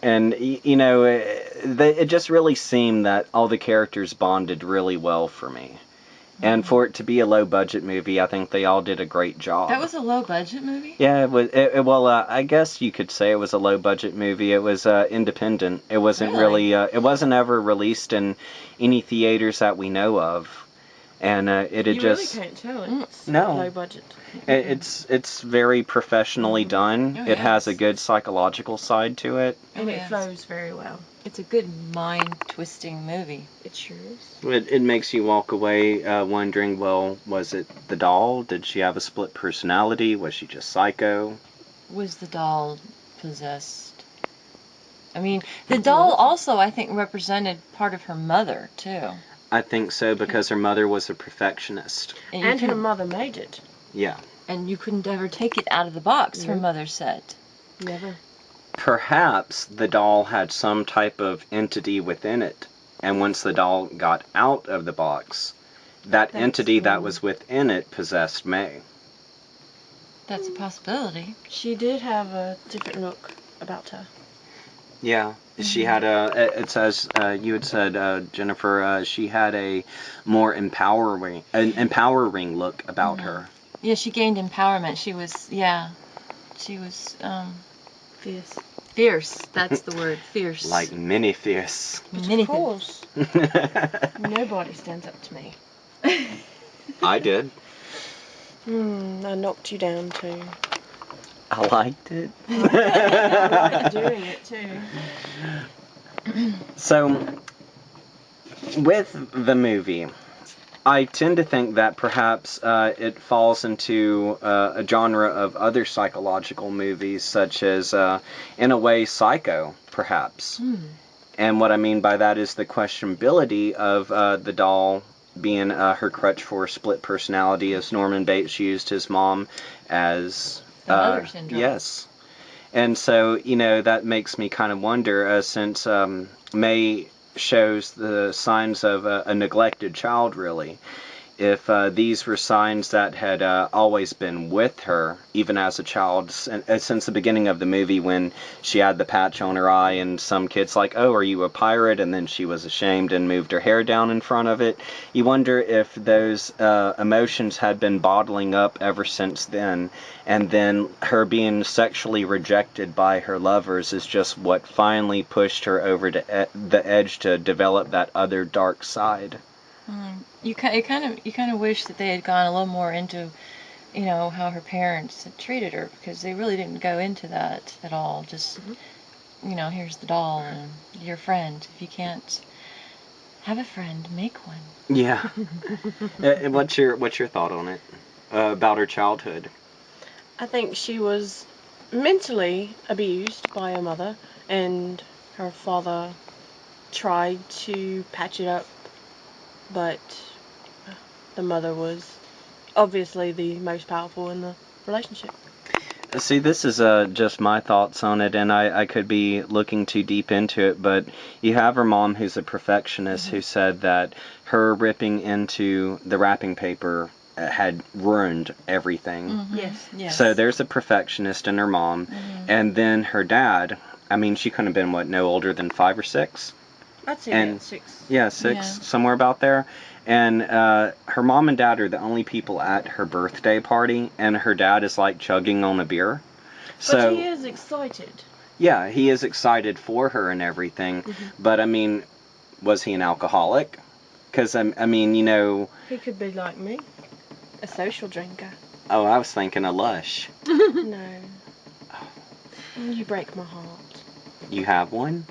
And, it just really seemed that all the characters bonded really well for me. And for it to be a low-budget movie, I think they all did a great job. That was a low-budget movie? Yeah, it was. Well, I guess you could say it was a low-budget movie. It was independent. It wasn't really. It wasn't ever released in any theaters that we know of. And it had you just. You really can't tell it's low budget. It's very professionally done. Oh, it has a good psychological side to it. And it flows very well. It's a good mind-twisting movie. It sure is. It makes you walk away wondering, well, was it the doll? Did she have a split personality? Was she just psycho? Was the doll possessed? I mean, the doll also, I think, represented part of her mother, too. I think so, because her mother was a perfectionist. And her mother made it. Yeah. And you couldn't ever take it out of the box, her mother said. Never. Perhaps the doll had some type of entity within it, and once the doll got out of the box, that entity that was within it possessed May. That's a possibility. She did have a different look about her. Yeah, she had it says, you had said, Jennifer, she had a more empowering look about her. Yeah, she gained empowerment. She was Fierce. Fierce, that's the word, fierce. Like Minnie Fierce. Minnie Of course. Nobody stands up to me. I did. I knocked you down too. I liked it. I like doing it too. So, with the movie, I tend to think that perhaps it falls into a genre of other psychological movies, such as, in a way, Psycho, perhaps. And what I mean by that is the questionability of the doll being her crutch for split personality, as Norman Bates used his mom as... mother syndrome. Yes. And so, that makes me kind of wonder, since May shows the signs of a neglected child, really, if these were signs that had always been with her, even as a child, since the beginning of the movie when she had the patch on her eye and some kid's like, oh, are you a pirate? And then she was ashamed and moved her hair down in front of it. You wonder if those emotions had been bottling up ever since then, and then her being sexually rejected by her lovers is just what finally pushed her over to the edge to develop that other dark side. You kind of wish that they had gone a little more into, how her parents had treated her, because they really didn't go into that at all. Just, here's the doll and your friend. If you can't have a friend, make one. Yeah. What's your thought on it about her childhood? I think she was mentally abused by her mother, and her father tried to patch it up, but the mother was obviously the most powerful in the relationship. See, this is just my thoughts on it, and I could be looking too deep into it, but you have her mom, who's a perfectionist, who said that her ripping into the wrapping paper had ruined everything. Yes. So there's a perfectionist in her mom, and then her dad, I mean, she couldn't have been, no older than 5 or 6? I'd say 6. Yeah, 6, somewhere about there. And her mom and dad are the only people at her birthday party, and her dad is like chugging on a beer. But he is excited. Yeah, he is excited for her and everything. But I mean, was he an alcoholic? Because I mean, he could be like me, a social drinker. Oh, I was thinking a lush. No. You break my heart. You have one?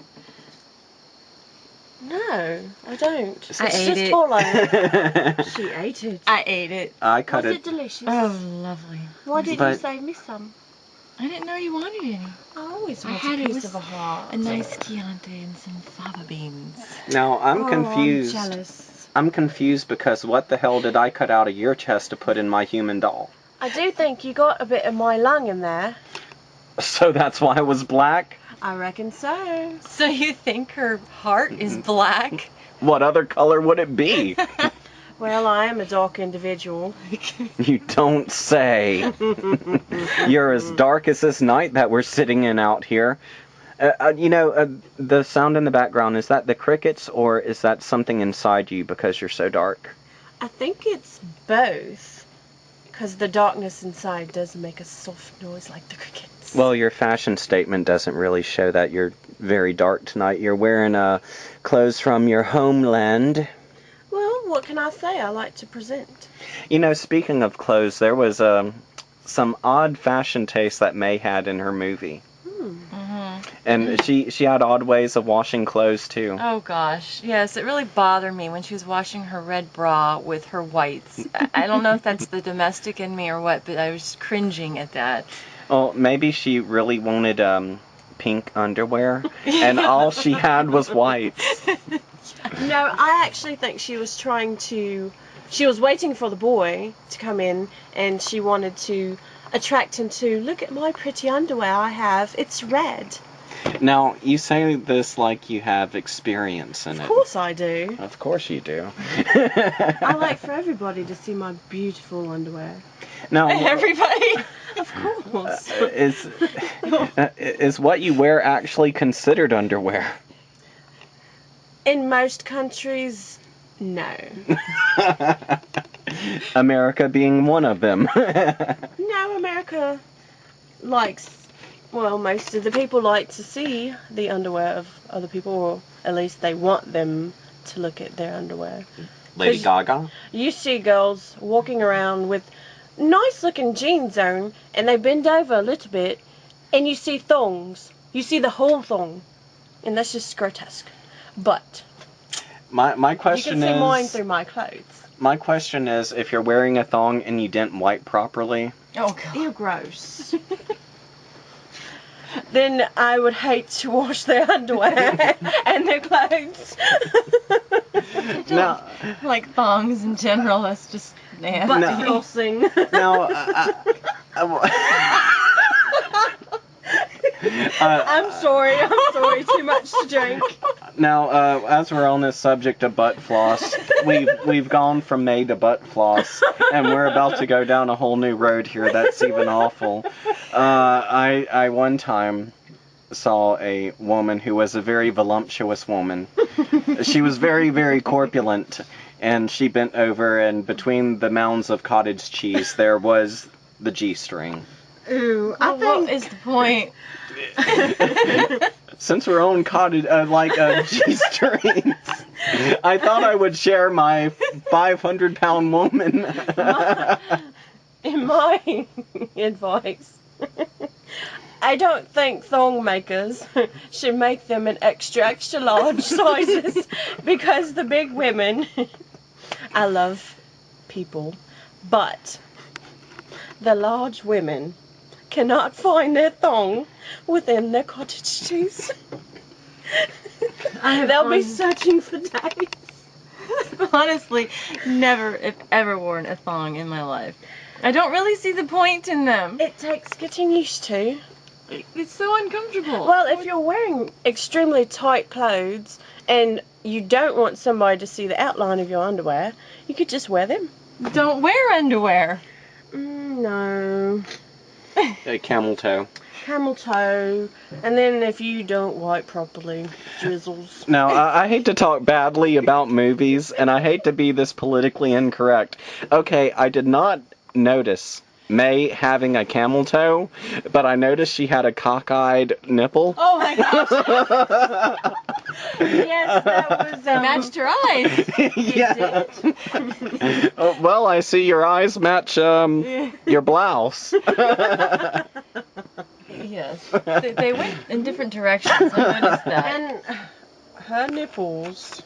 No, I don't. I ate it. Hollow. She ate it. I ate it. I cut Was it. it delicious? Oh, lovely. Why didn't you save me some? I didn't know you wanted any. I always want had a it piece with of a heart. A nice Chianti and some fava beans. Now, I'm confused. I'm jealous. I'm confused because what the hell did I cut out of your chest to put in my human doll? I do think you got a bit of my lung in there. So that's why it was black? I reckon so. So you think her heart is black? What other color would it be? Well, I am a dark individual. You don't say. You're as dark as this night that we're sitting in out here. The sound in the background, is that the crickets or is that something inside you because you're so dark? I think it's both, because the darkness inside does make a soft noise like the crickets. Well, your fashion statement doesn't really show that. You're very dark tonight. You're wearing clothes from your homeland. Well, what can I say? I like to present. Speaking of clothes, there was some odd fashion taste that May had in her movie. And she had odd ways of washing clothes, too. Oh, gosh. Yes, it really bothered me when she was washing her red bra with her whites. I don't know if that's the domestic in me or what, but I was cringing at that. Well, maybe she really wanted pink underwear, and all she had was whites. No, I actually think she was waiting for the boy to come in, and she wanted to attract him to, look at my pretty underwear I have, it's red. Now, you say this like you have experience in it. Of course I do. Of course you do. I like for everybody to see my beautiful underwear. Now, Everybody? Of course. Is what you wear actually considered underwear? In most countries, no. America being one of them. No, America likes, well, most of the people like to see the underwear of other people, or at least they want them to look at their underwear. Lady Gaga? You see girls walking around with nice looking jeans on, and they bend over a little bit, and you see thongs. You see the whole thong, and that's just grotesque. But my question you can see is, mine through my clothes. my question is, if you're wearing a thong and you didn't wipe properly, Oh, God. Ew, gross. Then I would hate to wash their underwear and their clothes. now, Like thongs in general, that's just nasty. But No. flossing. now, I'm sorry, too much to drink. Now, as we're on this subject of butt floss, we've gone from May to butt floss, and we're about to go down a whole new road here that's even awful. I one time saw a woman who was a very voluptuous woman. She was very, very corpulent, and she bent over, and between the mounds of cottage cheese, there was the G-string. Ooh, Well, what is the point? Since we're on cottage, G-strings, I thought I would share my 500-pound woman. In my advice, I don't think thong makers should make them in extra large sizes, because the big women, I love people, but the large women cannot find their thong within their cottage cheese. They'll be searching for days. Honestly, never, if ever, worn a thong in my life. I don't really see the point in them. It takes getting used to. It's so uncomfortable. Well, if you're wearing extremely tight clothes and you don't want somebody to see the outline of your underwear, you could just wear them. Don't wear underwear. No. A camel toe. Camel toe, and then if you don't wipe properly, drizzles. Now, I hate to talk badly about movies, and I hate to be this politically incorrect. Okay, I did not notice May having a camel toe, but I noticed she had a cockeyed nipple. Oh my gosh. Yes, that was It matched her eyes. Yeah. Oh, well, I see your eyes match your blouse. Yes. They went in different directions. I noticed that. And her nipples.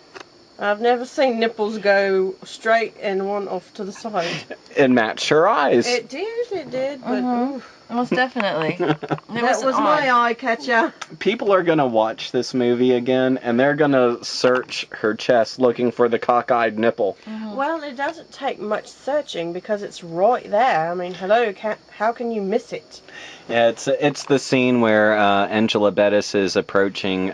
I've never seen nipples go straight and one off to the side. It matched her eyes. It did, but oof. Most definitely. That was my eye catcher. People are gonna watch this movie again, and they're gonna search her chest looking for the cockeyed nipple. Well, it doesn't take much searching because it's right there. I mean, hello, how can you miss it? Yeah, it's the scene where Angela Bettis is approaching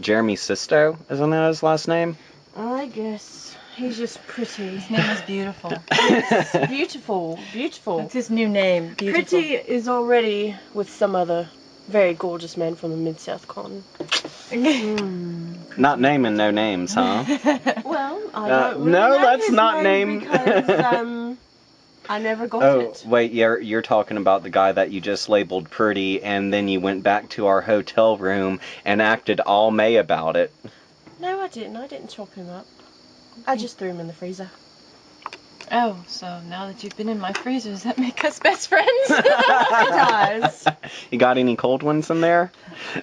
Jeremy Sisto. Isn't that his last name? I guess he's just pretty. His name is Beautiful. Beautiful. That's his new name. Beautiful. Pretty is already with some other very gorgeous man from the Mid-South Con. Not naming no names, huh? Well, I don't really no, know let's his not name name. because I never got Oh, it. wait, you're talking about the guy that you just labeled pretty, and then you went back to our hotel room and acted all May about it. No, I didn't. I didn't chop him up. I just threw him in the freezer. Oh, so now that you've been in my freezer, does that make us best friends? It does. You got any cold ones in there?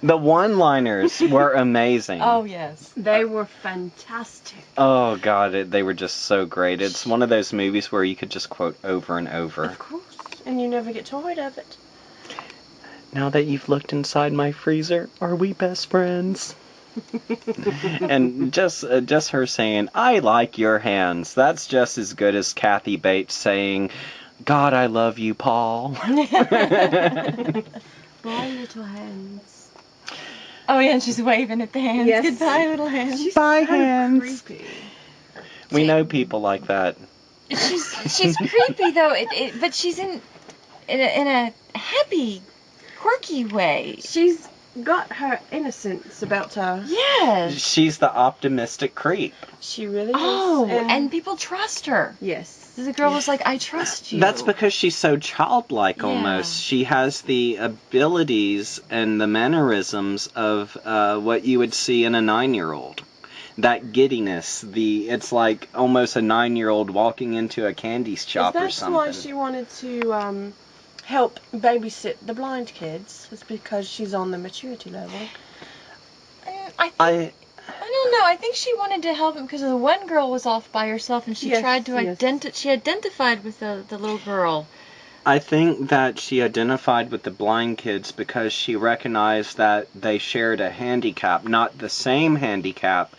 The one-liners were amazing. Oh, yes. They were fantastic. Oh, God, they were just so great. It's one of those movies where you could just quote over and over. Of course. And you never get tired of it. Now that you've looked inside my freezer, are we best friends? And just her saying, I like your hands. That's just as good as Kathy Bates saying, God, I love you, Paul. My little hands. Oh, yeah, and she's waving at the hands. Yes. Goodbye, little hands. Bye, so hands. creepy. We know people like that. She's creepy, though, but she's in a happy, quirky way. She's got her innocence about her. Yes. She's the optimistic creep. She really is. Oh, and people trust her. yes. The girl was like, I trust you. That's because she's so childlike Yeah. almost. She has the abilities and the mannerisms of what you would see in a 9-year-old. That giddiness, it's like almost a 9-year-old walking into a candy shop or something. That's why she wanted to help babysit the blind kids. It's because she's on the maturity level. I don't know. I think she wanted to help him because the one girl was off by herself, and she Yes, tried to yes. She identified with the little girl. I think that she identified with the blind kids because she recognized that they shared a handicap, not the same handicap,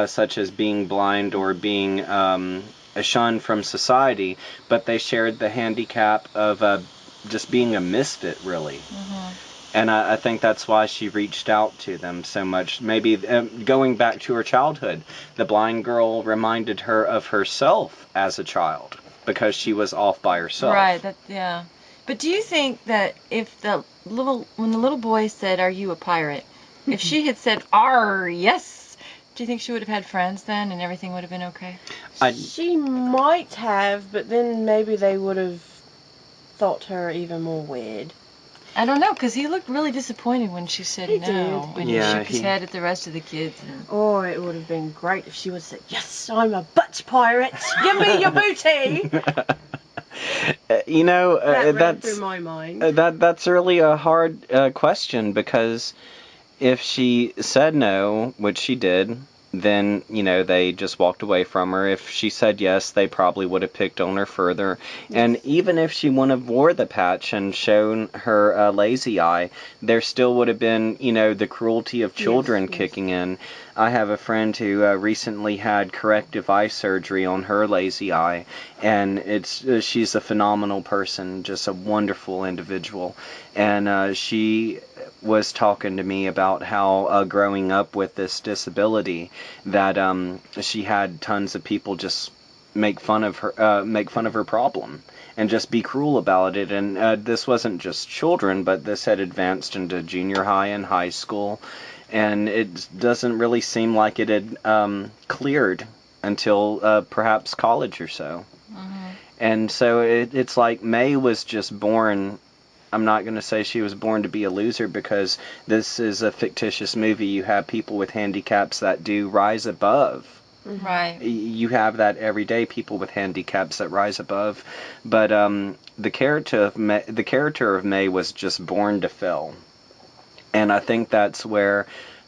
such as being blind or being shunned from society, but they shared the handicap of just being a misfit, really. Mm-hmm. And I think that's why she reached out to them so much. Maybe going back to her childhood, the blind girl reminded her of herself as a child because she was off by herself. Right. Yeah. But do you think that if when the little boy said, "Are you a pirate?" if she had said, "Arr, yes," do you think she would have had friends then, and everything would have been okay? She might have, but then maybe they would have thought her even more weird. I don't know, because he looked really disappointed when she said He no. did. And Yeah, he shook his he- head at the rest of the kids. And... Or it would have been great if she would have said, yes, I'm a butt pirate. Give me your booty. You know, That ran that's through my mind. that's really a hard question because if she said no, which she did, then, they just walked away from her. If she said yes, they probably would have picked on her further. Yes. And even if she wouldn't have wore the patch and shown her lazy eye, there still would have been, the cruelty of children kicking in. I have a friend who recently had corrective eye surgery on her lazy eye, and she's a phenomenal person, just a wonderful individual. And she was talking to me about how growing up with this disability that she had tons of people just make fun of her problem and just be cruel about it. And this wasn't just children, but this had advanced into junior high and high school, and it doesn't really seem like it had cleared until perhaps college or so. Mm-hmm. And so it's like May was just born. I'm not going to say she was born to be a loser because this is a fictitious movie. You have people with handicaps that do rise above. Right. You have that every day, people with handicaps that rise above. But the character of May was just born to fail. And I think that's where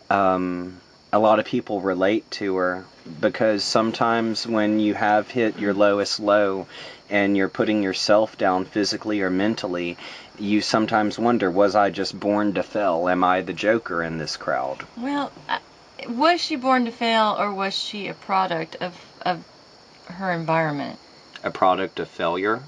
a lot of people relate to her, because sometimes when you have hit your lowest low and you're putting yourself down physically or mentally, you sometimes wonder, was I just born to fail? Am I the Joker in this crowd? Well, was she born to fail, or was she a product of her environment? A product of failure?